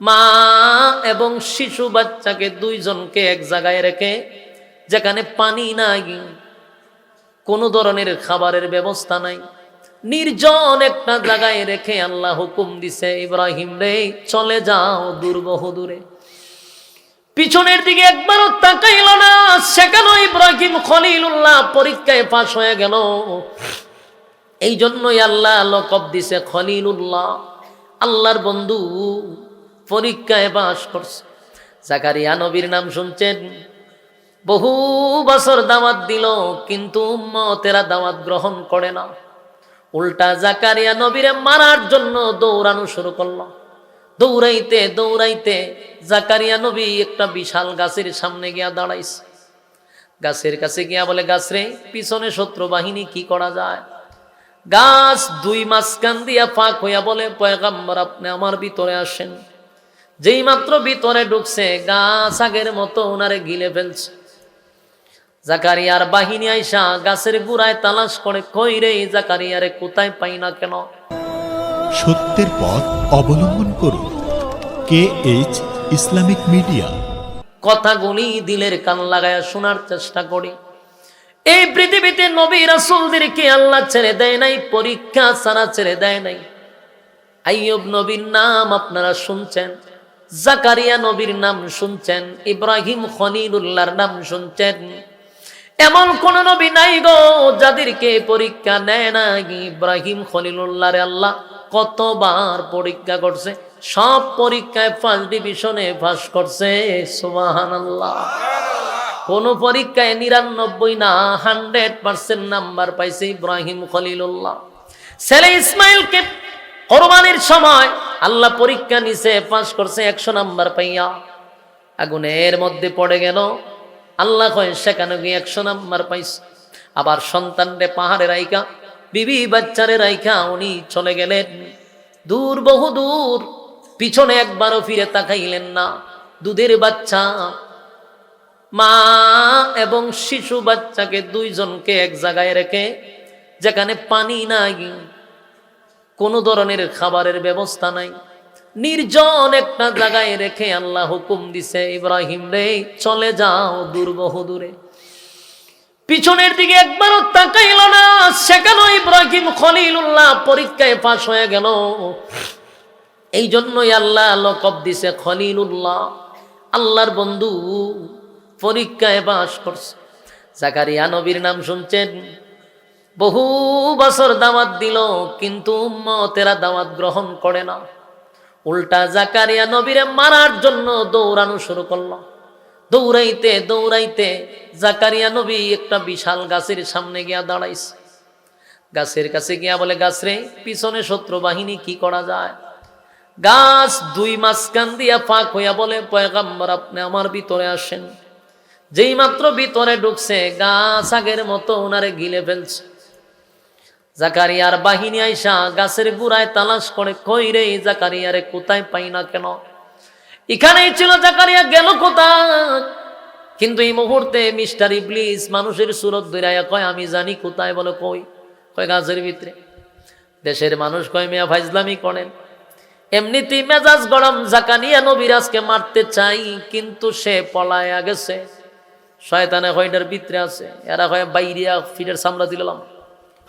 মা এবং শিশু বাচ্চাকে দুইজনকে এক জায়গায় রেখে, যেখানে পানি নাই, কোনো ধরনের খাবারের ব্যবস্থা নাই, নির্জন একটা জায়গায় রেখে আল্লাহ হুকুম দিছে, ইব্রাহিম রে চলে যাও দূর বহু দূরে। পিছনের দিকে একবারও তাকাইল না। সেখানে ইব্রাহিম খলিলুল্লাহ পরীক্ষায় পাশ হয়ে গেল। এই জন্যই আল্লাহ লকব দিছে খলিলুল্লাহ, আল্লাহর বন্ধু। পরীক্ষায় পাশ করছে। জাকারিয়া নবীর নাম শুনছেন, বহু বছর দাওয়াত দিল, কিন্তু উম্মতেরা দাওয়াত গ্রহণ করে না। উল্টা জাকারিয়া নবীরে মারার জন্য দৌড়ানো শুরু করলো। দৌড়াইতে দৌড়াইতে জাকারিয়া নবী একটা বিশাল গাছের সামনে গিয়া দাঁড়াইছে। গাছের কাছে গিয়া বলে, গাছ রে, পিছনে শত্রু বাহিনী, কি করা যায়? গাছ দুই মাঝখান দিয়া ফাঁক হইয়া বলে, পয়গম্বর আপনি আমার ভিতরে আসেন। যেই মাত্র ভিতরে ঢুকছে, গাছ আগের মতো ওনারে গিলে ফেলছে। জাকারিয়ার বাহিনী আইসা গাছের গুড়ায় তালাশ করে, কই রে জাকারিয়ারে কোথায় পাই না কেন? সত্যের পথ অবলম্বন করুন। KH Islamic media. কথাগুলি দিলের কান লাগায়া শোনার চেষ্টা করি। এই পৃথিবীতে নবী রাসূলদেরকে আল্লাহ ছেড়ে দেয় নাই, পরীক্ষা ছাড়া ছেড়ে দেয় নাই। আইয়ুব নবীর নাম আপনারা শুনছেন, জাকারিয়া নবীর নাম শুনছেন, ইব্রাহিম খলিলুল্লাহর নাম শুনছেন। এমন কোন নবী নাই গো যাদেরকে পরীক্ষা নেয় না। ইব্রাহিম খলিলুল্লাহরে আল্লাহ কতবার পরীক্ষা করছে, সব পরীক্ষায় ফার্স্ট ডিভিশনে পাস করছে। সুবহানাল্লাহ। কোন পরীক্ষায় 99 না 100% নাম্বার পাইছে ইব্রাহিম খলিলুল্লাহ। ছেলে ইসমাইলকে কোরবানির সময় আল্লাহ পরীক্ষা নিছে, পাস করছে 100 নাম্বার পাইয়া। আগুনের মধ্যে পড়ে গেল, আল্লাহ কয় সেখানে গিয়ে 100 নাম্বার পাইছে। আবার সন্তানরে পাহাড়ে রাইখা, বিবি বাচ্চারে রাইখা উনি চলে গেলেন দূর, বহু দূর। পিছনে একবারও ফিরে তাকাইলেন না। দুধের বাচ্চা, মা এবং শিশু বাচ্চাকে দুইজনকে এক জায়গায় রেখে, যেখানে পানি নাই, কোনো ধরনের খাবারের ব্যবস্থা নাই, নির্জন একটা জায়গায় রেখে আল্লাহ হুকুম দিছে, ইব্রাহিম রে চলে যাও দূর বহু দূরে। পিছনের দিকে একবারও তাকাইল না। সেখানে ইব্রাহিম খলিলুল্লাহ পরীক্ষায় পাশ হয়ে গেল। এই জন্যই আল্লাহ লকব দিছে খলিলুল্লাহ, আল্লাহর বন্ধু। পরীক্ষায় পাশ করছে। জাকারিয়া নবীর নাম শুনছেন, বহু বছর দাওয়াত দিল, কিন্তু উম্মতেরা দাওয়াত গ্রহণ করে না। উল্টা জাকারিয়া নবীরে মারার জন্য দৌড়ানো শুরু করলো। দৌড়াইতে দৌড়াইতে জাকারিয়া নবী একটা বিশাল গাছের সামনে গিয়া দাঁড়াইছে। গাছের কাছে গিয়া বলে, গাছ রে, পিছনে শত্রু বাহিনী, কি করা যায়? গাছ দুই মাঝখান দিয়া ফাঁক হইয়া বলে, পয়গম্বর আপনি আমার ভিতরে আসেন। যেই মাত্র ভিতরে ঢুকছে, গাছ আগের মতো ওনারে গিলে ফেলছে। জাকারিয়ার বাহিনী আইসা গাছের গুড়ায় তালাশ করে, কই রে জাকারিয়ারে কোথায় পাই না কেন? এখানেই ছিল, জাকারিয়া গেল কোথায়? কিন্তু এই মুহূর্তে মিস্টার ইবলিস মানুষের সুরত ধরাইয়া কয়, আমি জানি কোথায়। বলে কই? কয় গাছের ভিতরে। দেশের মানুষ কয়, মিয়া ফাইজলামি করেন, এমনিতেই মেজাজ গরম, জাকারিয়া নবীর আজকে মারতে চাই, কিন্তু সে পলায়া গেছে। শয়তানে কয়টার ভিতরে আছে, এরা কয় বাইরিয়া ফিটের সামলা দিলাম।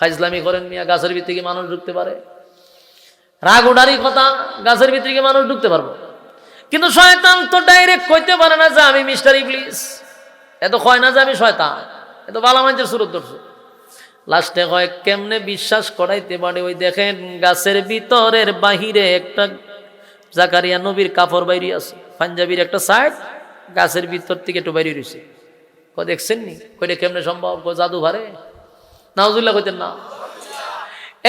ফাইজলামি করেন মিয়া, গাছের ভিতরে কি মানুষ ঢুকতে পারে? রাগ ওঠারই কথা, গাছের ভিতরে কি মানুষ ঢুকতে পারবো? কিন্তু শয়তান তো ডাইরেক্ট কইতে পারে না যে আমি মিস্টার ইবলিস। এত কয় না যে আমি শয়তান, এত ভালো মানুষের সুরত ধরছে। লাস্টে কয়, কেমনে বিশ্বাস করাইতে পারে? ওই দেখেন গাছের ভিতরের বাহিরে একটা জাকারিয়া নবীর কাপড় বাইরে আছে, পাঞ্জাবির একটা সাইড গাছের ভিতর থেকে একটু বাইরে রয়েছে। কয় দেখছেন নি? কইটা কেমনে সম্ভব? কয় জাদু ভারে। নাউজুবিল্লাহ কইতেন না।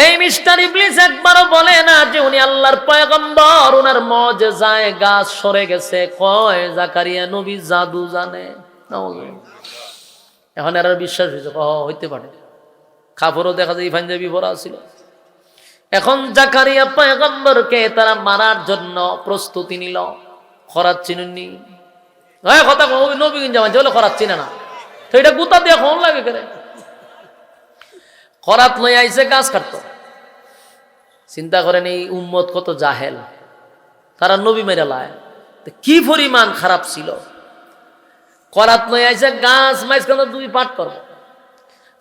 এই মিস্টার ইবলিস একবারও বলে না যে উনি আল্লাহর পয়গম্বর, উনার মুজিজায় গাছ সরে গেছে। কয় জাকারিয়া নবী জাদু জানে। এখন এর বিশ্বাস হয়েছে, হইতে পারে। কাপড়ও দেখা যায় পাঞ্জাবি ভরা ছিল। এখন জাকারিয়া পয়গম্বরকে তারা মারার জন্য প্রস্তুতি নিল। খরাত চিনুননি? কথা নবী জামাই বলে খরাত চিনে না, তো এটা গুতা দিয়ে কোন লাগে করে? খরাত লই আইছে গাছ কাটতো। চিন্তা করেন এই উম্মত কত জাহেল। তারা নবী মেরে লায়। কি পরিমাণ খারাপ ছিল। করাত নয় আইসা গাছ মাঝখানে 2 পাট করবো।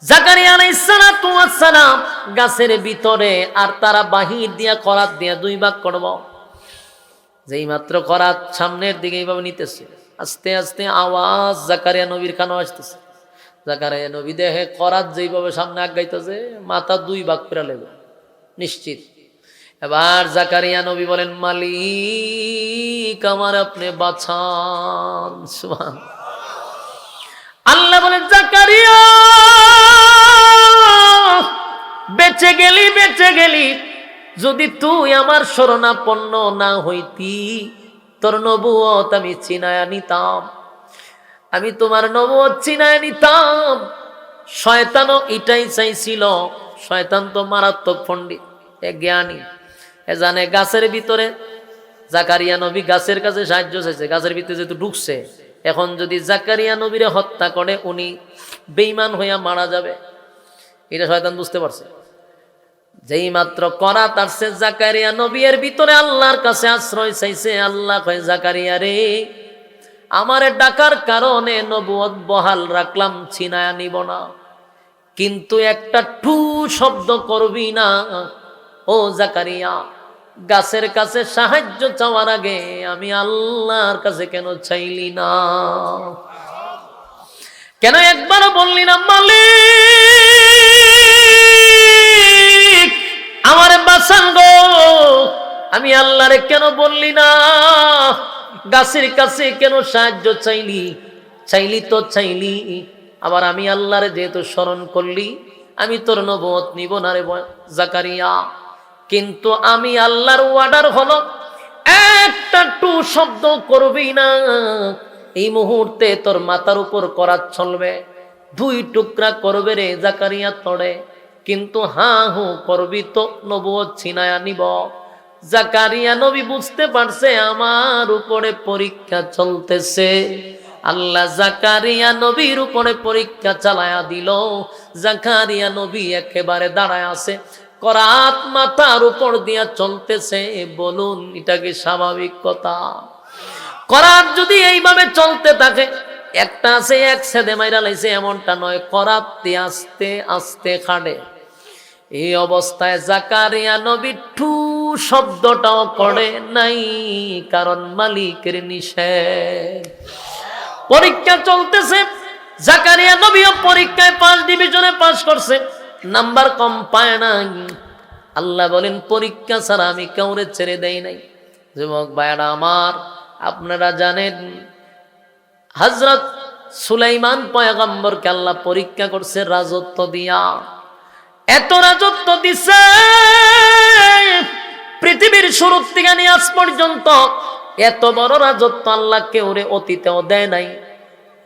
জাকারিয়া আলাইহিস সালাতু ওয়াস সালাম গাছের ভিতরে, আর তারা বাহির দিয়া করাত দিয়া 2 ভাগ করব। যেই মাত্র করাত সামনের দিকে এইভাবে নিতেছে, আস্তে আস্তে আওয়াজ জাকারিয়া নবীর কানে আসতেছে। জাকারিয়া নবী দেখে করাত যেইভাবে সামনে আগাইতেছে, মাথা 2 ভাগ করে লেবে নিশ্চিত। এবার জাকারিয়া নবী বলেন, মালিক আমার আপনি বাঁচান। সুবহানাল্লাহ। আল্লাহ বলেন, জাকারিয়া বেঁচে গেলি, যদি তুই আমার শরণাপন্ন না হইতি, তোর নবুয়ত আমি চিনায়া নিতাম, আমি তোমার নবুয়ত চিনায়া নিতাম। শয়তানও এটাই চাইছিল। শয়তান তো মারাত্মক পণ্ডিত, জ্ঞানী, জানে গাছের ভিতরে। জাকারিয়া নবী গাছের কাছে সাহায্য চাইছে, গাছের ভিতরে যেহেতু ঢুকছে, এখন যদি জাকারিয়া নবীরে হত্যা করে উনি বেঈমান হইয়া মারা যাবে, এটা শয়তান বুঝতে পারছে। যেই মাত্র করাত আসছে, জাকারিয়া নবী এর ভিতরে আল্লাহর কাছে আশ্রয় চাইছে। আল্লাহ কয়, জাকারিয়া রে, আমারে ডাকার কারণে নবুয়ত বহাল রাখলাম, ছিনায়া নিব না, কিন্তু একটা টু শব্দ করবি না। ও জাকারিয়া, গাছের কাছে সাহায্য চাওয়ার আগে আমি আল্লাহর কাছে কেন চাইলি না? কেন একবারও বললি না, মালিক আমারে বাঁচান গো? আমি আল্লাহরে কেন বললি না? গাছের কাছে কেন সাহায্য চাইলি তো চাইলি, আবার আমি আল্লাহরে যেহেতু স্মরণ করলি, আমি তোর নবুয়ত নিব না রে জাকারিয়া। কিন্তু আমি আল্লাহর ওয়ার্ডার হলো, একটা টু শব্দ করবি না। এই মুহূর্তে তোর মাথার উপর করাত চলবে, 2 টুকরা করবে রে জাকারিয়া তড়ে, কিন্তু হা হু করবি তো নবুয়ত ছিনায়া নিব। জাকারিয়া নবী বুঝতে পারছে আমার উপরে পরীক্ষা চলতেছে। আল্লাহ জাকারিয়া নবীর উপরে পরীক্ষা চালায়া দিল। জাকারিয়া নবী একেবারে দাঁড়ায় আছে, করাত মাথার উপর দিয়া চলতেছে। বলুন, এটা কি স্বাভাবিক কথা? করাত যদি এইভাবে চলতে থাকে, একটা আছে এক ছেদে মাইরা লাইছে এমনটা নয়, করাত আস্তে আস্তে খাড়ে। এই অবস্থায় জাকারিয়া নবী ঠু শব্দটাও করে নাই, কারণ মালিকের নিষেধ। পরীক্ষা চলতেছে, জাকারিয়া নবীও পরীক্ষায় 5 ডিভিশনে পাস করছে, নাম্বার কম পায় নাই। আল্লাহ বলেন, পরীক্ষা ছাড়া আমি কাউরে ছেড়ে দেই নাই। যুবক ভাইরা আমার, আপনারা জানেন হযরত সুলাইমান পয়গম্বরকে আল্লাহ পরীক্ষা করছে রাজত্ব দিয়া। এত রাজত্ব দিছে, পৃথিবীর শুরু থেকে নিয়ে আজ পর্যন্ত এত বড় রাজত্ব আল্লাহ কেউরে অতীতেও দেয় নাই,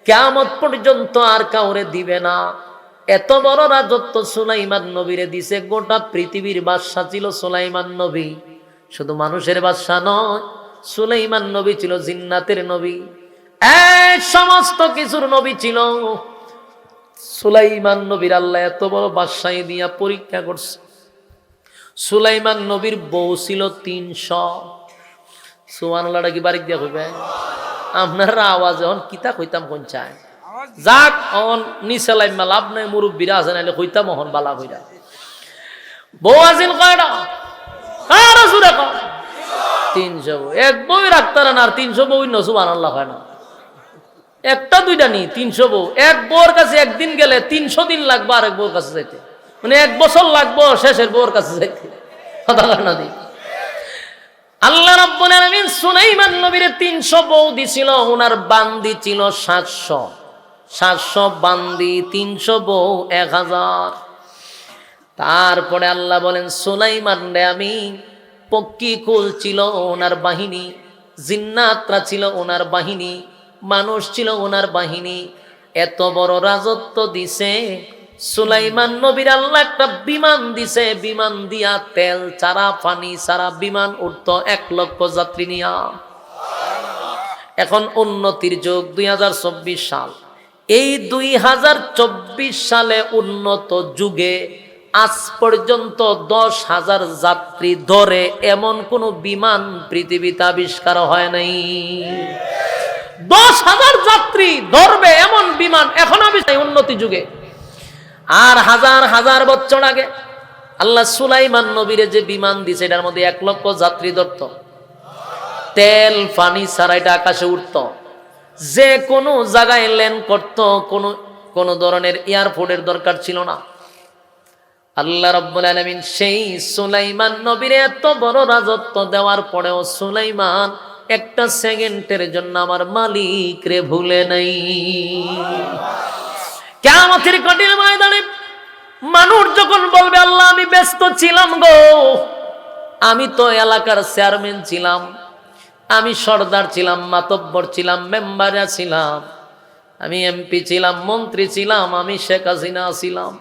কিয়ামত পর্যন্ত আর কাউরে দিবে না। এত বড় রাজত্ব সুলাইমান নবীরে দিছে। গোটা পৃথিবীর বাদশা ছিল সুলাইমান নবী। শুধু মানুষের বাদশা নয়, সুলাইমান নবী ছিল জিন্নাতের নবী, সমস্ত কিছুর নবী ছিল। সুলাইমান নবীর আল্লাহ এত বড় বাদশাহী দিয়া পরীক্ষা করছে। সুলাইমান নবীর বউ ছিল 300। সুবহানাল্লাহটা কি বাড়ি দিয়া কইবে? আপনারা আওয়াজ এখন কিতা কইতাম কোন চায় যাক, অন নিচে লাইমা লাভ নাই, মুরব্বীরা আছে নাইলে কইতাম অহন বালা কইরা। বউ আছিল কয়টা? কারা জুরে কও? 300 বউ। এক বউ রাখতারা না, আর 300 বউ ন। সুবহানাল্লাহ হয় না, একটা দুইটা নি, 300 বউ। এক বউর কাছে একদিন গেলে 300 দিন লাগবে আরেক বউর কাছে যাইতে, মানে 1 বছর লাগবে শেষের বউর কাছে যাইতে। কথা না দি আল্লাহ রাব্বুল আলামিন সুলাইমান নবীর 300 বউ দিছিল, ওনার বান্দি ছিল 700। 700 বান্দি, 300 বউ, 1000। তারপরে আল্লাহ বলেন, সুলাইমান রে আমি পক্ষীকুল ছিল ওনার বাহিনী, জিন্নাতরা ছিল ওনার বাহিনী, মানুষ ছিল ওনার বাহিনী। এত বড় রাজত্ব দিছে সুলাইমান নবীর আল্লাহ একটা বিমান দিছে, বিমান দিয়া তেল ছাড়া পানি ছাড়া বিমান উঠত 1 লক্ষ যাত্রী নিয়া। এখন উন্নতির যুগ, 2024 সাল। এই 2024 সালে উন্নত যুগে আজ পর্যন্ত 10,000 যাত্রী ধরে এমন কোন বিমান পৃথিবীতে আবিষ্কার হয় নাই। 10,000 যাত্রী ধরবে এমন বিমান এখন আবিষ্কার উন্নতি যুগে। আর হাজার হাজার বছর আগে আল্লাহ সুলাইমান নবীরে যে বিমান দিছে এটার মধ্যে 1 লক্ষ যাত্রী ধরত, তেল পানি ছাড়া এটা আকাশে উঠত, যে কোনো জায়গায় ল্যান্ড করত, কোনো ধরনের এয়ারপোর্টের দরকার ছিল না। আল্লাহ রাব্বুল আলামিন সেই সুলাইমান নবীর এত বড় রাজত্ব দেওয়ার পরেও সুলাইমান একটা সেকেন্ডের জন্য আমার মালিক রে ভুলে নাই। কিয়ামতের কঠিন ময়দানে মানুষ যখন বলবে আল্লাহ আমি ব্যস্ত ছিলাম গো, আমি তো এলাকার চেয়ারম্যান ছিলাম, আমি সর্দার ছিলাম, মাতব্বর ছিলাম, মেম্বারে ছিলাম, আমি এমপি ছিলাম, মন্ত্রী ছিলাম, আমি শেখ হাসিনা ছিলাম।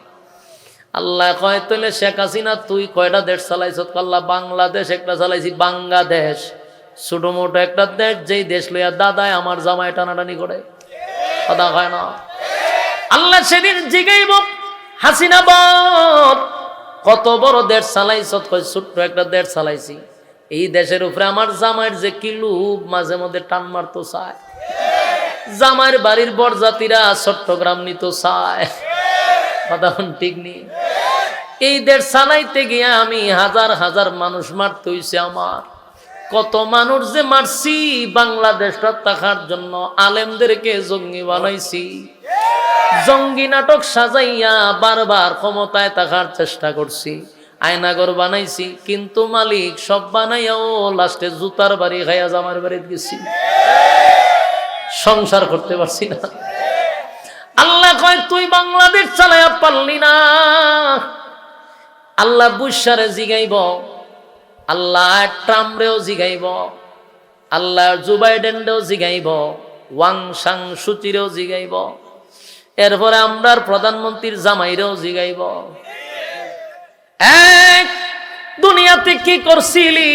আল্লাহ কয় তাহলে শেখ হাসিনা তুই কয়টা দেশ চালাইছ? আল্লাহ বাংলাদেশ একটা চালাইছি, বাংলাদেশ ছোট মোটো একটা দেশ, যেই দেশ লইয়া দাদায় আমার জামাই টানাটানি করে, কথা হয় না। আল্লাহ সেদিন জিগাইব হাসিনা বল কত বড় দেশ চালাইছ? কয় ছোট্ট একটা দেশ চালাইছি, এই দেশের উপরে আমার জামাইয়ের যে কিলুব মাঝে মধ্যে টান মারতো চায়, জামাইয়ের বাড়ির বরজাতিরা চট্টগ্রাম নিত চায়, কথা ঠিক নেই। এই দেশ চালাইতে গিয়ে আমি হাজার হাজার মানুষ মারতে হইছে আমার, কত মানুষ যে মারছি বাংলাদেশটা থাকার জন্য, আলেমদেরকে জঙ্গি বানাইছি, জঙ্গি নাটক সাজাইয়া বারবার ক্ষমতায় থাকার চেষ্টা করছি, আয়নাগর বানাইছি, কিন্তু মালিক সব বানাইয়াও লাস্টে জুতার বাড়ি খাইয়া জামার বাড়িতে গেছি, সংসার করতে পারছি না। আল্লাহ কয় তুই বাংলাদেশ চালাইয়া পারলি না। আল্লাহ বুশারে জিগাইব, আল্লাহ ট্রাম্পরেও জিগাইব, আল্লাহ জো বাইডেনরেও জিগাইব, ওয়াং সাং সুচিরেও জিগাইব, এরপরে আমরার প্রধানমন্ত্রীর জামাইরেও জিগাইব, দুনিয়াতে কি করছিলি?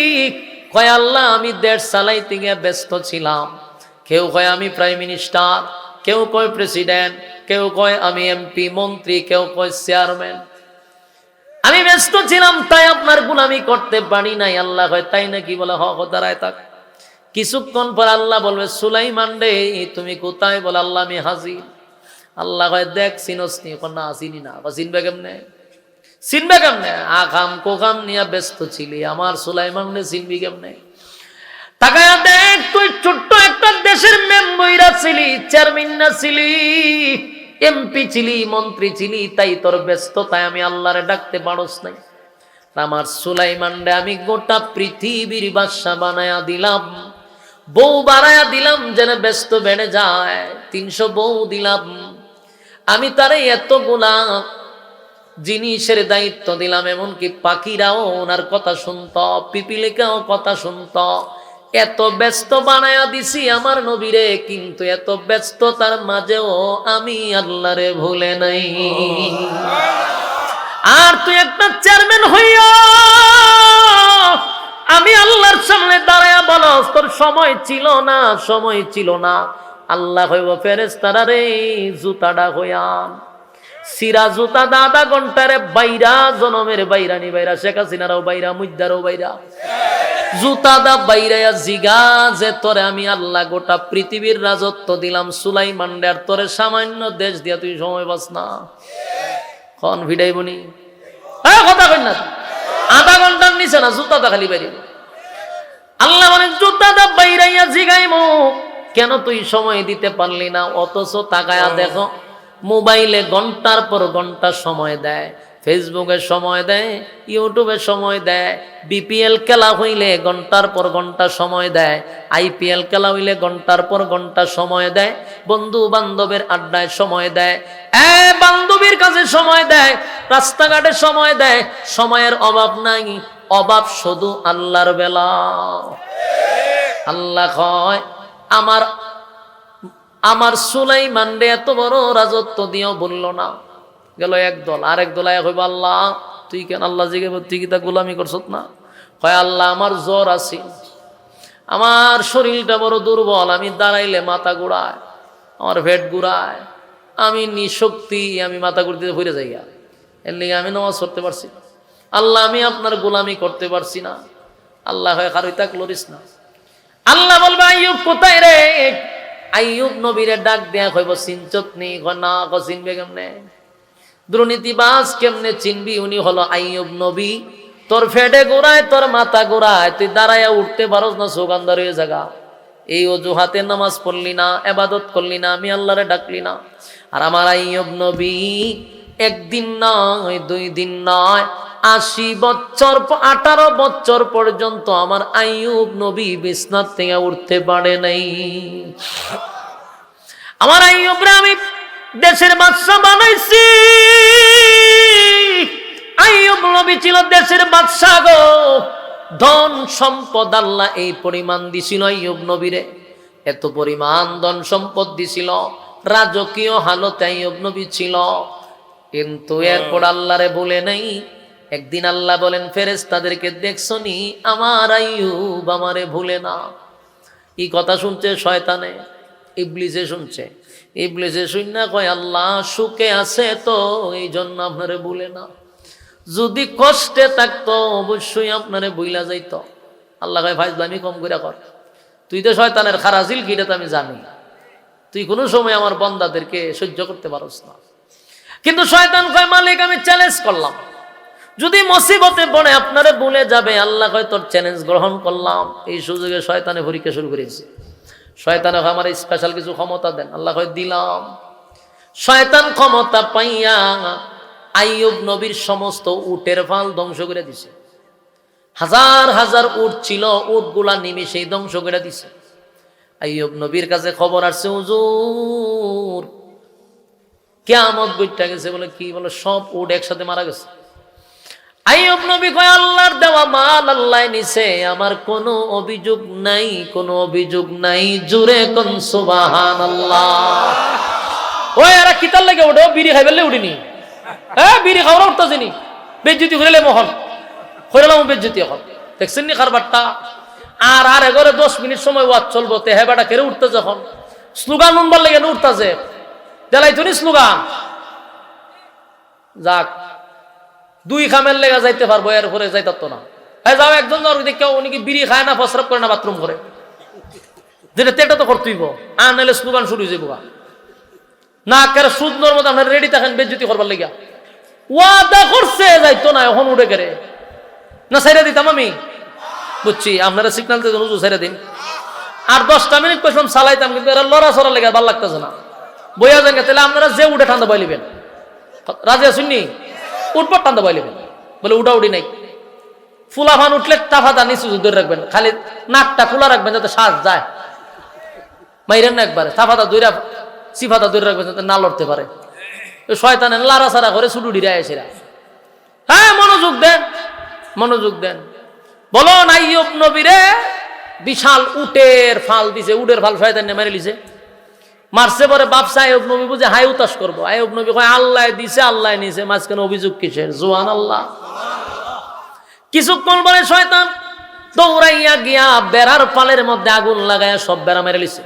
কয় আল্লাহ আমি দেশ চালাইতে গিয়ে ব্যস্ত ছিলাম। কেউ কয় আমি প্রাইম মিনিস্টার, কেউ কয় প্রেসিডেন্ট, কেউ কয় আমি এমপি মন্ত্রী, কেউ কয় চেয়ারম্যান, আমি ব্যস্ত ছিলাম তাই আপনার গুলামি করতে পারি নাই। আল্লাহ কয় তাই নাকি? বলে হক দাঁড়ায় থাক। কিছুক্ষণ পর আল্লাহ বলবে সুলাইমান রে তুমি কোথায়? বলে আল্লাহ আমি হাজির। আল্লাহ কয় দেখ চিনস নি? না চিনি না। চিনবে কেমনে? চিনবে কেমনে? আকাম কোকাম নিয়ে ব্যস্ত ছিলি, আমার সুলাইমান রে চিনবি কেমনে? তাকায়া দেখ তুই ছোট্ট একটা দেশের মেম্বরা ছিলি, চেয়ারম্যান না ছিলি, এমপি ছিলি, মন্ত্রী ছিলি, তাই তোর ব্যস্ততায় আমি আল্লাহরে ডাকতে পারস নাই। আমার সুলাইমান রে আমি গোটা পৃথিবীর বাদশা বানায়া দিলাম, বউ বানায়া দিলাম যেন ব্যস্ত বেড়ে যায়, 300 বউ দিলাম। আমি তারে এতগুলা জিনিসের দায়িত্ব দিলাম, এমনকি পাখিরাও ওনার কথা শুনত, পিপিলিকাও কথা শুনত, এত ব্যস্ত বানায়া দিছি আমার নবীরে, কিন্তু এত ব্যস্ততার মাঝেও আমি আল্লাহরে ভুলে নাই। আর তুই একটা চেয়ারম্যান হইয়া আমি আল্লাহর সামনে দাঁড়ায়া বলস তোর সময় ছিল না, সময় ছিল না। আল্লাহ হইব ফেরেশতারা রে জুতাডা হইয়ান, সিরা জুতা দাদা ঘন্টারে বাইরা, জনমের বাইরানি বাইরা, শেখ হাসিনারাও বাইরা, মুদ্দারও বাইরা, জুতা দা বাইরাইয়া জিগা যে তোরে আমি আল্লাহ গোটা পৃথিবীর রাজত্ব দিলাম সুলাইমান রে, আর তোরে সামান্য দেশ দিয়া তুই সময় পাস না। কন ভিড়াইবনি কথা কই না, আধা ঘন্টার নিচে না জুতা দা খালি বাইরে। আল্লাহ মানে জুতা দা বাইরাইয়া জিগাইমো কেন তুই সময় দিতে পারলি না? অথচ তাকায়া দেখো মোবাইলে ঘন্টার পর ঘন্টা সময় দেয়, ফেসবুকে সময় দেয়, ইউটিউবে সময় দেয়, বিপিএল খেলা হইলে ঘন্টার পর ঘন্টা সময় দেয়, আইপিএল খেলা হইলে ঘন্টার পর ঘন্টা সময় দেয়, বন্ধু বান্ধবের আড্ডায় সময় দেয়, বান্ধবীর কাছে সময় দেয়, রাস্তাঘাটে সময় দেয়। সময়ের অভাব নাই, অভাব শুধু আল্লাহর বেলা। আল্লাহ কয় আমার সুলাইমান রে এত বড় রাজত্ব দিয়েও বললো না। গেল একদল, আরেক দল হইব আল্লাহ তুই কেন? আল্লাহ জিগে তুই কি তা গোলামি করছত না? কয় আল্লাহ আমার জ্বর আছে, আমার শরীরটা বড় দুর্বল, আমি দাঁড়াইলে মাথা ঘুরায়, আমার পেট ঘুরায়, আমি নিশক্তি, আমি মাথা ঘুরতে ভরে যাই। এর লিগে আমি নামাজ পড়তে পারছি না। আল্লাহ আমি আপনার গোলামি করতে পারছি না। আল্লাহ হয় কারোই তাক লরিস না। আল্লাহ বলবে আইয়ুব কোথায় রে? আইয়ুব নবীরে ডাক দেয়া কইব চিনচত নি? না চিনবে কেমনে? দুর্নীতিবাজ কেমনে চিনবি? উনি হলো আইয়ুব নবী। তোর ফেটে গোড়ায়, তোর মাথা গোড়ায়, তুই দাঁড়াইয়া উঠতে পারস না, সুগান্ধার হয়ে জায়গা। এই অজুহাতে নামাজ পড়লি না, ইবাদত করলি না, আমি আল্লাহরে ডাকলি না। আর আমার আইয়ুব নবী একদিন নয়, 2 দিন নয়, 80 বছর 18 বছর পর্যন্ত আমার আইয়ুব নবী বিছনার থেকে উঠতে পারে নাই। আমার আইয়ুবরে আমি দেশের বাদশা বানাইছি। আইয়ুব নবী ছিল দেশের বাদশা গো। ধন সম্পদ আল্লাহ এই পরিমাণ দিছিল আইয়ুব নবীরে, এত পরিমাণ ধন সম্পদ দিছিল। রাজকীয় হালতে আইয়ুব নবী ছিল, কিন্তু এরপর আল্লাহরে বলে নাই। একদিন আল্লাহ বলেন ফেরেশতাদেরকে, দেখছো নি আমার আইয়ুব আমারে ভুলে না। এই কথা শুনছে শয়তানে, ইবলিসে শুনছে। ইবলিসে শুননা কয় আল্লাহ সুখে আছে তো এই জন্য আপনারে ভুলে না, যদি কষ্টে থাকতো অবশ্যই আপনারে ভুলা যাইতো। আল্লাহ কয় ফাইজলামি কম করে কর, তুই তো শয়তানের খারাজিল কিটা তো আমি জানি, তুই কোনো সময় আমার বান্দাদেরকে সহ্য করতে পারস না। কিন্তু শয়তান কয় মালিক আমি চ্যালেঞ্জ করলাম, যদি মুসিবতে পড়ে আপনারে ভুলে যাবে। আল্লাহ কয় তোর চ্যালেঞ্জ গ্রহণ করলাম। এই সুযোগে শয়তানে পরীক্ষা শুরু করেছে। শয়তানে আমার স্পেশাল কিছু ক্ষমতা দেন। আল্লাহ কয় দিলাম। শয়তান ক্ষমতা পাইয়া আইয়ুব নবীর সমস্ত উটের ফাল ধ্বংস করে দিছে। হাজার হাজার উট ছিল, উটগুলা নিমিষেই ধ্বংস করে দিছে। আইয়ুব নবীর কাছে খবর আসছে হুজুর কিয়ামত বইটা গেছে। বলে কি? বলে সব উট একসাথে মারা গেছে। আইয়ুব নবী কয় আল্লাহর দেওয়া মাল আল্লাহ নিছে, আমার কোনো অভিযোগ নাই, কোনো অভিযোগ নাই। জুরে কোন সুবহানাল্লাহ। ওই এরা কিতার লাগে ওঠে? বিড়ি খাইবেলে উঠিনি, হ্যাঁ বিড়ি খাওয়া উঠতেছিনি, বেজ্জতি করিলে মহল কইলাম বেজ্জতি। এখন দেখছেন নি কারবারটা? আর আর এগারে 10 মিনিট সময় ওয়াজ চলবো, তে হেবাটা কেড়ে উঠতে যখন স্লোগান উনবার লেগে উঠতেছে, দেলাইতো নি স্লোগান। যাক 2 খামের লেগে যাইতে পারবো, এরপরে যাইতাত না। হ্যাঁ যাও একজন দেখে উনি কি বিড়ি খায় না, প্রস্রাব করে না, বাথরুম করে, যেটা তেটা তো করতেইব। আর নাহলে স্লোগান শুরু হয়ে যাবো না। কেন সুন্দর মতো আপনার রেডি থাকেন বেজ্জতি করবার লেগা। ওয়াদা করছে যাইতো না, এখন উঠে কেড়ে না সাইরা দিতাম আমি। বুঝছি আপনারা সিগন্যাল দিয়ে হুজুর সাইরা দিন। আর 10টা মিনিট কইলাম চালাইতাম, কিন্তু এরা লড়া ছড়া লেগে ভালো লাগতেছে না। বইয়া যান তাহলে আপনারা যে উঠে ঠান্ডা পাইলিবেন। রাজি আসুননি? উঠপট ঠান্ডা পাইলিবেন। বলে উঠা উঠি নাই। ফুলা ফান উঠলে টাফাটা নিচু ধরে রাখবেন, খালি নাকটা খোলা রাখবেন যাতে শ্বাস যায়। মাইরেন না একবারে, টাফাটা দইরা সিফাটা ধরে রাখবেন যাতে না লড়তে পারে। শয়তানের লাড়া ছাড়া করে ছুটু ডিরা এসেরা। হ্যাঁ মনোযোগ দেন, মনোযোগ দেন। বলো আইয়ুব নবীরে বিশাল উটের ফাল দিছে, উটের ফাল শয়তান মেরে লিছে। মারছে পরে বাপসা আইয়ুব নবী বুঝে হাই উতাস করবো। আইয়ুব নবী কয় আল্লাহ দিছে আল্লাহ নিছে, মাঝখানে অভিযোগ কিসের? সুবহানাল্লাহ। কিছুক্ষণ পরে শয়তান দৌড়াইয়া গিয়া বেড়ার পালের মধ্যে আগুন লাগাইয়া সব বেড়া মেরে লিছে।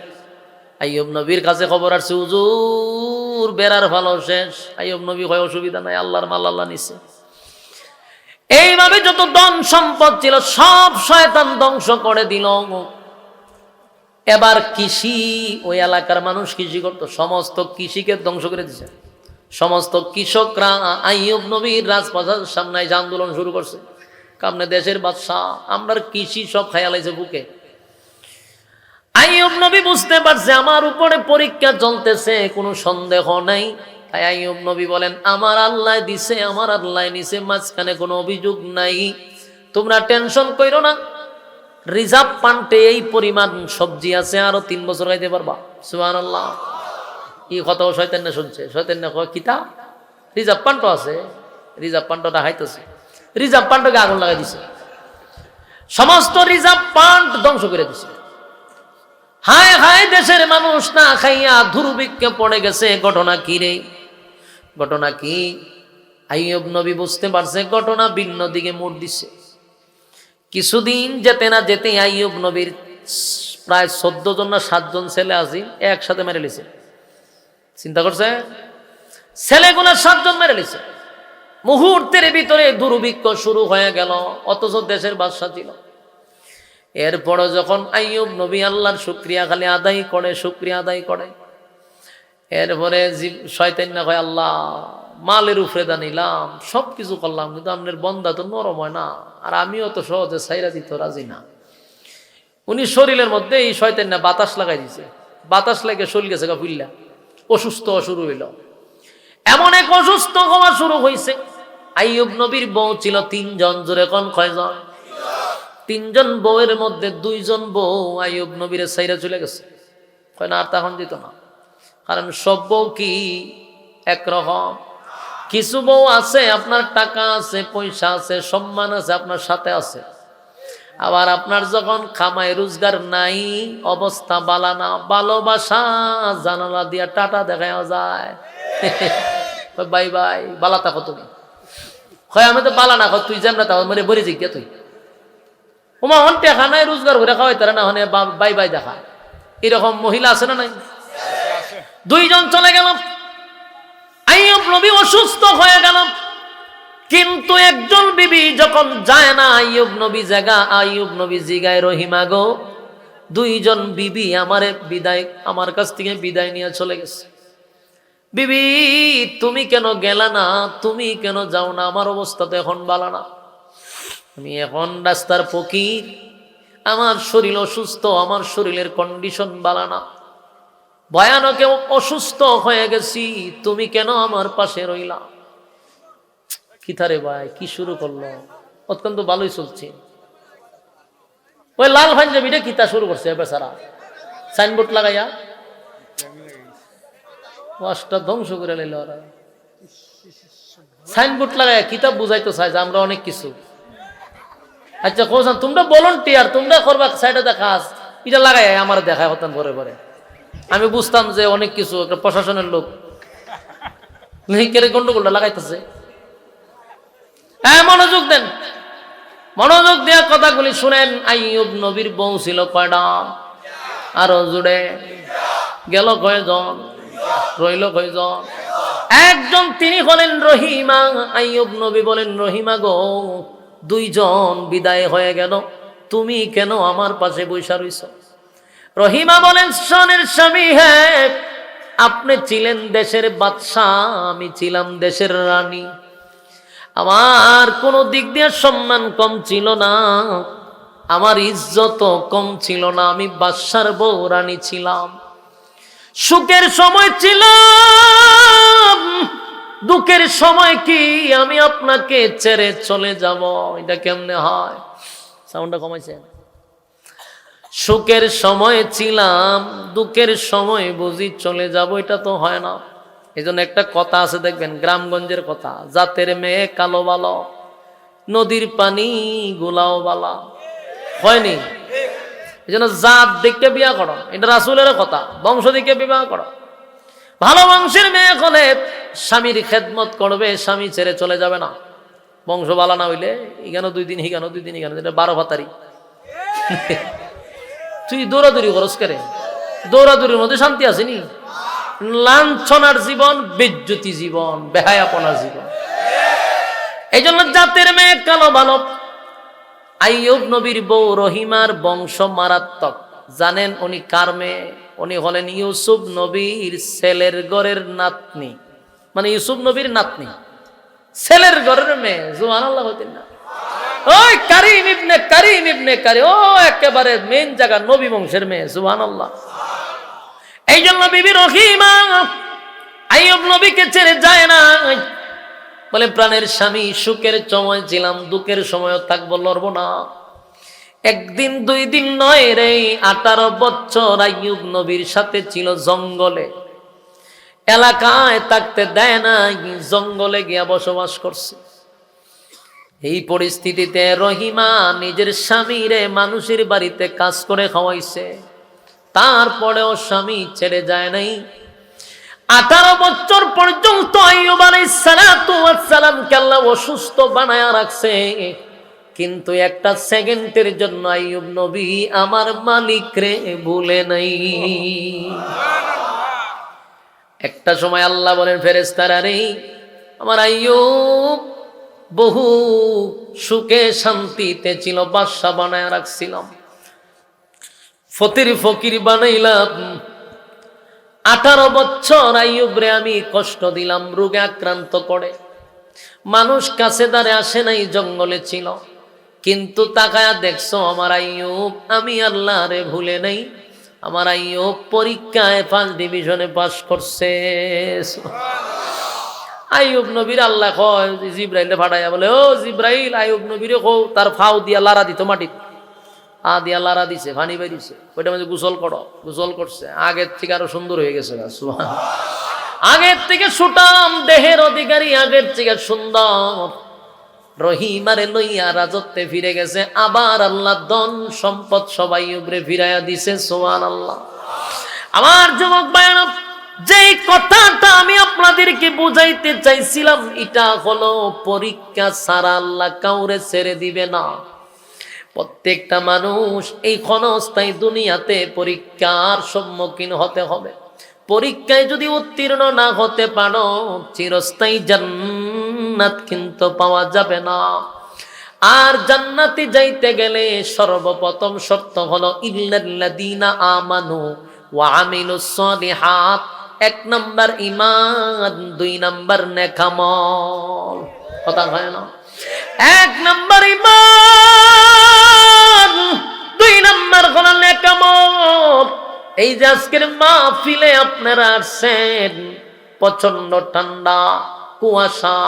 আইয়ুব নবীর কাছে খবর আসছে হুজুর বেড়ার ফালও শেষ। আইয়ুব নবী কয় অসুবিধা নাই, আল্লাহর মাল আল্লাহ নিছে। এইভাবে যত ধন সম্পদ ছিল সব শয়তান ধ্বংস করে দিল। এবার কৃষি, ওই এলাকার মানুষ কৃষি করতো, সমস্ত কৃষিকে ধ্বংস করে দিছে। সমস্ত কৃষকরা আইয়ুব নবীর রাজপ্রাসাদের সামনে আন্দোলন শুরু করছে। কামনে দেশের বাদশা, আমরার কৃষি সব খায়ালাইছে বুকে। আইয়ুব নবী বুঝতে পারছে আমার উপরে পরীক্ষা চলতেছে, কোনো সন্দেহ নাই। তাই আইয়ুব নবী বলেন আমার আল্লাহ দিছে, আমার আল্লাহ নিছে, মাঝখানে কোনো অভিযোগ নাই। তোমরা টেনশন কইরো না, রিজার্ভ পান্টে এই পরিমাণ সবজি আছে, আরো 3 বছর খাইতে পারবা। সুবহানাল্লাহ। এই কথাও শয়তান না শুনছে। শয়তান না কয় কিতা? রিজার্ভ পান্ট আছে, রিজার্ভ পান্টটা খাইতেছে। রিজার্ভ পান্টকে আগুন লাগাই দিছে, সমস্ত রিজার্ভ পান্ট ধ্বংস করে দিছে। হায় হায় দেশের মানুষ না খাইয়া দুর্ভিক্ষে পড়ে গেছে। ঘটনা কি রে? ঘটনা কি? আইয়ুব নবী বুঝতে পারছে ঘটনা ভিন্ন দিকে মোড় দিছে। কিছুদিন যেতে না যেতে আইয়ুব নবীর প্রায় 14 জন না 7 জন ছেলে আছে একসাথে মেরে লিছে। চিন্তা করছে, ছেলেগুলো 7 জন মেরে লিছে। মুহূর্তের ভিতরে দুর্ভিক্ষ শুরু হয়ে গেল, অথচ দেশের বাদশা ছিল। এরপরও যখন আইয়ুব নবী আল্লাহর শুকরিয়া খালি আদায় করে, শুকরিয়া আদায় করে, এরপরে শয়তান না কয়, আল্লাহ মালের উপরে দা নিলাম, সব কিছু করলাম, কিন্তু আপনার বন্দা তো নরম হয় না, আর আমিও তো সহজে ছাইরা দিতে রাজি না। উনি শরীরের মধ্যে এই শয়তান না বাতাস লাগাই দিছে, বাতাস লাগে শরীর গেছে ফুল্লা, অসুস্থ শুরু হইল। এমন এক অসুস্থ হওয়া শুরু হয়েছে। আইয়ুব নবীর বউ ছিল 3 জন, জোরে কোন কয়জন? 3 জন বউয়ের মধ্যে 2 জন বউ আইয়ুব নবীর ছাইরা চলে গেছে, কয় না আর তখন যেত না। কারণ সব বউ কি একরকম? কিছু বউ আছে আপনার টাকা আছে, পয়সা আছে, সম্মান আছে, আপনার সাথে আছে। আবার আপনার যখন খামাই রোজগার নাই, অবস্থা বালা না, ভালোবাসা জানালা দিয়া টাটা দেখা যায়, বাই বাই বালা থাকো তুমি। হয় আমি তো বালা না, তুই জান না, তাও মানে বলে জিজ্ঞা তুই ওমা হন টেকা নাই, রোজগার করে খাওয়াই তারা না, হনে বাই বাই দেখা। এরকম মহিলা আছে না নাই? 2 জন চলে গেল, আইয়ুব নবী অসুস্থ হয়ে গেল। কিন্তু একজন বিবি যখন যায় না আইয়ুব নবী জায়গা, আইয়ুব নবী জিগায়, রহিমা গো, 2 জন বিবি আমারে বিদায়, আমার কাছ থেকে বিদায় নিয়ে চলে গেছে। বিবি তুমি কেন গেলা না, তুমি কেন যাও না? আমার অবস্থা তো এখন ভালো না, আমি এখন রাস্তার ফকির, আমার শরীর অসুস্থ, আমার শরীরের কন্ডিশন ভালো না, ভয়ানক অসুস্থ হয়ে গেছি, তুমি কেন আমার পাশে রইলা? কিথারে ভাই কি শুরু করলো? অত্যন্ত ভালোই চলছে। ওই লাল পাঞ্জাবিটা কিতা শুরু করছে বেচারা, সাইনবোর্ড লাগাইয়া ওয়াজটা ধ্বংস করে নিল ওরা। সাইনবোর্ড লাগাইয়া কিতাব বুঝাইতে চাই যে আমরা অনেক কিছু। আচ্ছা কোথাও তোমরা ভলান্টিয়ার, তোমরা করবা সাইডে দেখাস, এটা লাগাই আমার দেখায় হতাম পরে পরে। আমি বুঝতাম যে অনেক কিছু, একটা প্রশাসনের লোক গন্ডগোলটা লাগাইতেছে। হ্যাঁ মনোযোগ দেন, মনোযোগ দেওয়া কথাগুলি শুনেন। আইয়ুব নবীর বউ ছিল কয়টা? আরো জুড়ে গেল কয়জন? রইল কয়জন? একজন, তিনি হলেন রহিমা। আইয়ুব নবী বলেন, রহিমা গো, 2 জন বিদায় হয়ে গেল, তুমি কেন আমার পাশে বৈশা রইছ? রহিমা বলেন, সনের স্বামী, হ্যাঁ আপনি ছিলেন দেশের বাদশা, আমি ছিলাম দেশের রানী, আমার কোনো দিক দিয়ে সম্মান কম ছিল না, আমার ইজ্জত কম ছিল না, আমি বাদশার বউ রানী ছিলাম। সুখের সময় ছিলাম, দুঃখের সময় কি আমি আপনাকে ছেড়ে চলে যাব? এটা কেমনে হয়? সাউন্ডটা কমাইছেন? সুখের সময় ছিলাম, দুঃখের সময় বুঝি চলে যাব, এটা তো হয় না। এই জন্য একটা কথা আছে দেখবেন, গ্রামগঞ্জের কথা, জাতের মেয়ে কালো বালো, নদীর পানি গোলাও বালা, হয়নি? এই জন্য জাত দেখে বিয়া করো, এটা রাসূলের কথা, বংশ দেখে বিবাহ করো। ভালো বংশের মেয়ে হলে স্বামীর খেদমত করবে, স্বামী ছেড়ে চলে যাবে না। বংশ বালা না হইলে এখানে 2 দিন, এখানে 2 দিন, এখানে 12 ভাতারি। তুই দৌড়াদৌড়ি খরচ করে, দৌড়াদৌড়ির মধ্যে শান্তি আসেনি? লাঞ্ছনার জীবন, বেজ্জতি জীবন, বেহায়াপনার জীবন। এই জন্য জাতের মেয়ে কালো ভালো। আইয়ুব নবীর বউ রহিমার বংশ মারাত্মক। জানেন উনি কার মেয়ে? উনি হলেন ইউসুফ নবীর ছেলের ঘরের নাতনি, মানে ইউসুফ নবীর নাতনি, ছেলের ঘরের মেয়ে। সুবহানাল্লাহ বলতেন না? ওই কারিম ইবনে কারিম, ও একেবারে মেন জায়গা, নবী বংশের মেয়ে। সুবহানাল্লাহ। এই জন্য বিবি রহিমা আইয়ুব নবীকে ছেড়ে যায় না, বলে প্রাণের স্বামী, সুখের সময় ছিলাম, দুঃখের সময়ও থাকবো, লড়বো না। 1 দিন 2 দিন নয় রে, 18 বছর আইয়ুব নবীর সাথে ছিল জঙ্গলে, এলাকায় থাকতে দেয় না, জঙ্গলে গিয়া বসবাস করছে। এই পরিস্থিতিতে রহিমা নিজের স্বামীরে মানুষের বাড়িতে কাজ করে খাওয়াইছে, তারপরেও স্বামী ছেড়ে যায় নাই। 18 বছর পর্যন্ত আইয়ুব আলাইহিস সালাতু ওয়াস সালামকে আল্লাহ অসুস্থ বানায়া রাখছে, কিন্তু একটা সেকেন্ডের জন্য আইয়ুব নবী আমার মালিক রে ভুলে নাই। একটা সময় আল্লাহ বলেন, ফেরেশতারা রে, আমার আইয়ুব বহু সুখে শান্তিতে ছিল, বাদশা বানায় রাখছিলাম, ফকির বানাইলাম। 18 বছর আইয়ুবরে আমি কষ্ট দিলাম, রোগে আক্রান্ত করে। মানুষ কাছে দাঁড়ে আসে নাই, জঙ্গলে ছিল। কিন্তু তাকায়া দেখছো আমার আইয়ুব, আমি আল্লাহরে ভুলে নাই। আমার আইয়ুব পরীক্ষায় 1st ডিভিশনে পাস করছে। আইয়ুব নবীর আল্লাহ কয় জিব্রাইলে ফাটাইয়া বলে, ও জিব্রাইল, আইয়ুব নবীরে কও তার ফাও দিয়া লারা দিত মাটিত। দিয়া লারা দিছে, পানি বেরিয়েছে, ওইটা মধ্যে গোসল করো। গোসল করছে, আগের থেকে আরো সুন্দর হয়ে গেছে। আগের থেকে সুটাম, দেহের অধিকারী আগের থেকে সুন্দর। রহিমারে লইয়া রাজত্বে ফিরে গেছে। আবার আল্লাহ ধন সম্পদ সবাই উপরে ফিরাইয়া দিছে। সুবহানাল্লাহ। আমার যুবক ভাইরা, যেই কথাটা আমি আপনাদেরকে বুঝাইতে চাইছিলাম, এটা হলো পরীক্ষা ছাড়া আল্লাহ কাউরে ছেড়ে দিবে না। প্রত্যেকটা মানুষ এই ক্ষণস্থায়ী দুনিয়াতে পরীক্ষার সম্মুখীন হতে হবে। পরীক্ষায় যদি উত্তীর্ণ না হতে পারো, চিরস্থায়ী জান্নাত কিন্তু পাওয়া যাবে না। আর জান্নাতে যাইতে গেলে সর্বপ্রথম শর্ত হলো ইল্লাল্লাযীনা আমানু ওয়া আমিলুস সালিহাত। 1 নাম্বার ঈমান, 2 নাম্বার নেক আমল। কথা হয় না? 1 নাম্বার ঈমান, 2 নাম্বার হলো নেক আমল। এই যে আজকের মাহফিলে আপনারা আসছেন, প্রচন্ড ঠান্ডা, কুয়াশা,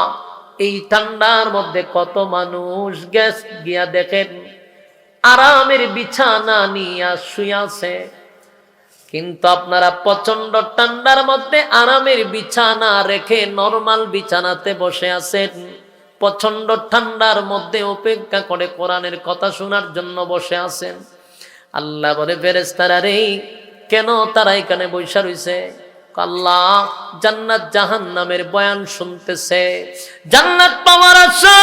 এই ঠান্ডার মধ্যে কত মানুষ গ্যাস গিয়া দেখেন আরামের বিছানা নিয়ে শুয়ে আছে। কিন্তু আপনারা প্রচন্ড ঠান্ডার মধ্যে আরামের বিছানা রেখে নরমাল বিছানাতে বসে আছেন। প্রচন্ড ঠান্ডার মধ্যে অপেক্ষা করে কোরআনের কথা শোনার জন্য বসে আছেন। আল্লাহ বলে, ফেরেশতারা রে, কেন তারা এখানে বসে রইছে? আল্লাহ জান্নাত জাহান্নামের বয়ান শুনতেছে। জান্নাত পাওয়ার আশা,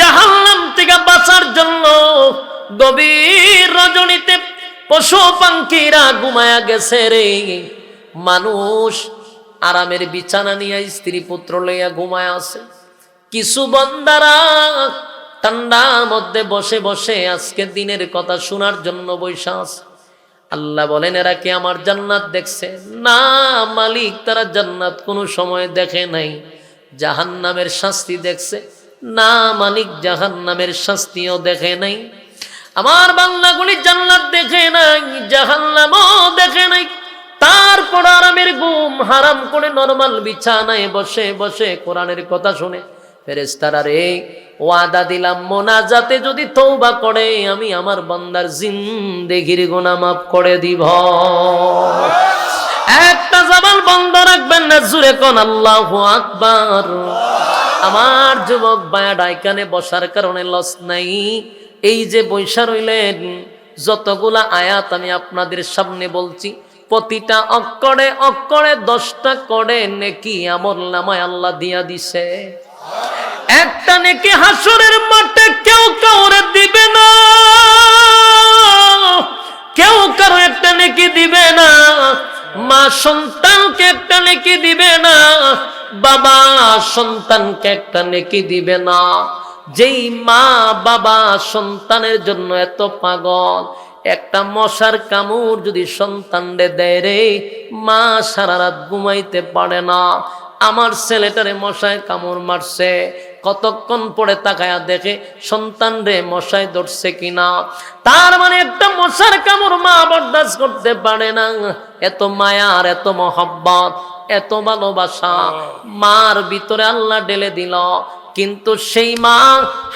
জাহান্নাম থেকে বাঁচার জন্য গভীর রজনীতে পশু পাখিরা ঘুমায়া গেছে রে। মানুষ আরামের বিছানা নিয়ে স্ত্রী পুত্র লইয়া ঘুমায় আছে। কিছু বান্দারা ঠান্ডার মধ্যে বসে বসে আজকে দিনের কথা শোনার জন্য বৈশা আছে। আল্লাহ বলেন, এরা কি আমার জান্নাত দেখছে? না মালিক, তারা জান্নাত কোনো সময় দেখে নাই, জাহান্নামের শাস্তি দেখছে। না মালিক, জাহান্নামের শাস্তিও দেখে নাই। আমার বান্দাগুলি জান্নাত দেখে নাই, জাহান্নামও দেখে নাই। তারপর আরামের ঘুম হারাম করে নরমাল বিছানায় বসে বসে কোরআনের কথা শুনে। ফেরেশতারা রে, ওয়াদা দিলাম মোনাজাতে যদি তওবা করে আমি আমার বান্দার জিন্দেগির গুনাহ মাফ করে দিব। একটা জবান বন্ধ রাখবেন না, জোরে কোন আল্লাহু আকবার। আমার যুবক ভাইয়া, এখানে বসার কারণে লস নাই। এই যে বৈশা রইলেন, যতগুলা আয়াত আমি আপনাদের সামনে বলছি, প্রতিটা অক্ষরে অক্ষরে 10টা করে নেকি আমলনামায় আল্লাহ দিয়া দিছে। একটা নেকি হাসরের মাঠে কেউ কাউরে দিবে না, কেউ কারো একটা নেকি দিবে না। মা সন্তানকে একটা নেকি দিবে না, বাবা সন্তানকে একটা নেকি দিবে না। যেই মা বাবা সন্তানের জন্য এত পাগল, একটা মশার কামড় যদি সন্তানরে দেয় রে, মা সারা রাত ঘুমাইতে পারে না। আমার ছেলেটারে মশায় কামড় মারছে, কতক্ষণ পরে তাকায়া দেখে সন্তান রে মশায় ধরছে কিনা। তার মানে একটা মশার কামড় মা বরদাস্ত করতে পারে না। এত মায়া আর এত মহব্বত, এত ভালোবাসা মার ভিতরে আল্লাহ ঢেলে দিল। কিন্তু সেই মা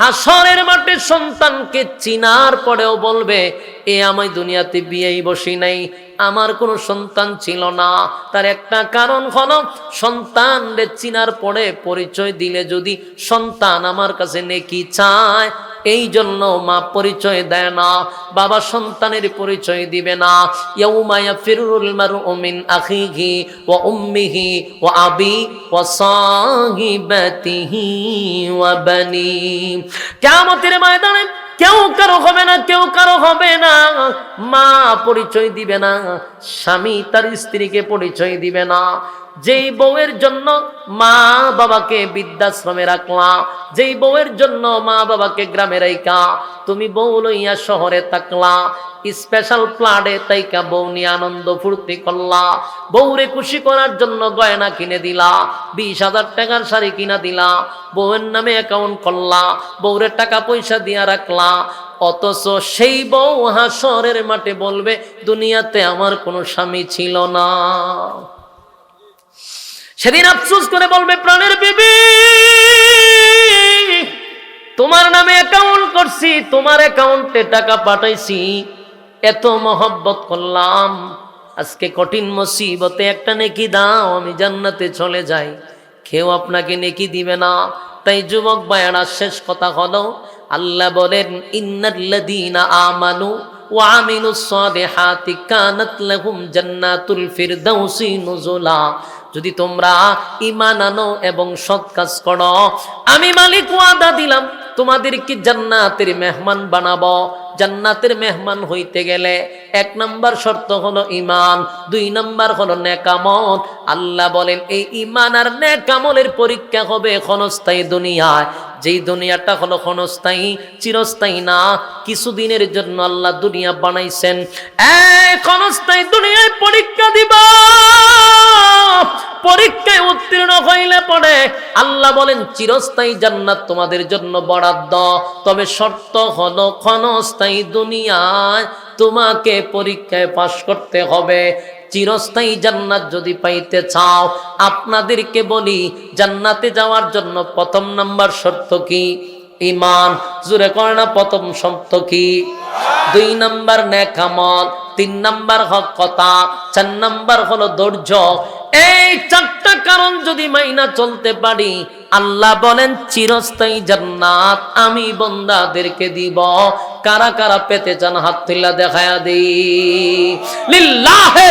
হাসরের মাঠে সন্তানকে চিনার পরেও বলবে, এ আমি দুনিয়াতে বিয়েই বসি নাই, আমার কোনো সন্তান ছিল না। তার একটা কারণ হলো, সন্তানরে চিনার পরে পরিচয় দিলে যদি সন্তান আমার কাছে নেকি চায়, এই জন্য মা পরিচয় দেয় না, বাবা সন্তানের পরিচয় দিবে না। ইয়াউমা ইয়াফিরুল মারউ মিন আখিহি ওয়া উম্মিহি ওয়া আবি ওয়া সাহিবাতিহি ওয়া বানি। কিয়ামতের ময়দানে কেউ কারো হবে না, কেউ কারো হবে না। মা পরিচয় দিবে না, স্বামী তার স্ত্রীকে পরিচয় দিবে না, যেই বউয়ের জন্য মা বাবাকে বৃদ্ধাশ্রমে রাখলা, যেই বউয়ের জন্য মা বাবাকে গ্রামে রাইকা তুমি বউ লইয়া শহরে থাকলা, স্পেশাল প্লাডে তাইকা বউ নিয়ে আনন্দ ফুর্তি করলা, বউরে খুশি করার জন্য গয়না কিনে দিলা, 20,000 টাকার শাড়ি কিনা দিলা, বউয়ের নামে অ্যাকাউন্ট করলা, বউরে টাকা পয়সা দিয়া রাখলা, অথচ সেই বউ হাসরের মাঠে বলবে দুনিয়াতে আমার কোনো স্বামী ছিল না। সেদিন আফসোস করে বলবে প্রাণের বিবি, তোমার নামে অ্যাকাউন্ট করছি, তোমার অ্যাকাউন্টে টাকা পাঠাইছি, এত মহব্বত করলাম, আজকে কঠিন মুসিবতে একটা নেকি দাও আমি জান্নাতে চলে যাই, কেউ আপনাকে নেকি দিবে না। তাই যুবক ভাইয়েরা শেষ কথা হলো আল্লাহ বলেন ইন্নাল্লাযীনা আমানু ওয়া আমিলুস সালিহাতি কানাত লাহুম জান্নাতুল ফিরদাউসি নুজুলা। যদি তোমরা ঈমান আনো এবং সৎ কাজ করো আমি মালিক ওয়াদা দিলাম তোমাদেরকে জান্নাতের মেহমান বানাবো। জান্নাতের মেহমান হইতে গেলে 1 নাম্বার শর্ত হলো ঈমান, 2 নাম্বার হলো নেক আমল। আল্লাহ বলেন এই ঈমান আর নেক আমলের পরীক্ষা হবে ক্ষণস্থায়ী দুনিয়ায়, যেই দুনিয়াটা হলো ক্ষণস্থায়ী, চিরস্থায়ী না। কিছুদিনের জন্য আল্লাহ দুনিয়া বানাইছেন, এই ক্ষণস্থায়ী দুনিয়ায় পরীক্ষা দিবা। পরীক্ষায় উত্তীর্ণ হইলে পড়ে আল্লাহ বলেন চিরস্থায়ী জান্নাত তোমাদের জন্য বরাদ্দ, তবে শর্ত হলো ক্ষণস্থায়ী দুনিয়ায় তোমাকে পরীক্ষায় পাশ করতে হবে। চিরস্থায়ী জান্নাত যদি পাইতে চাও, আপনাদেরকে বলি জান্নাতে যাওয়ার জন্য 1 নাম্বার শর্ত কি? ঈমান। জোরে করে না, 1 শর্ত কি? 2 নাম্বার নেক আমল, 3 নাম্বার হক কথা, 4 নাম্বার হলো ধৈর্য। এই 4টা কারণ যদি মাইনা চলতে পারি আল্লাহ বলেন চিরস্থায়ী জান্নাত আমি বান্দাদেরকে দিব। কারা কারা পেতে চান হাত তুলে দেখায়া দেই। লিল্লাহে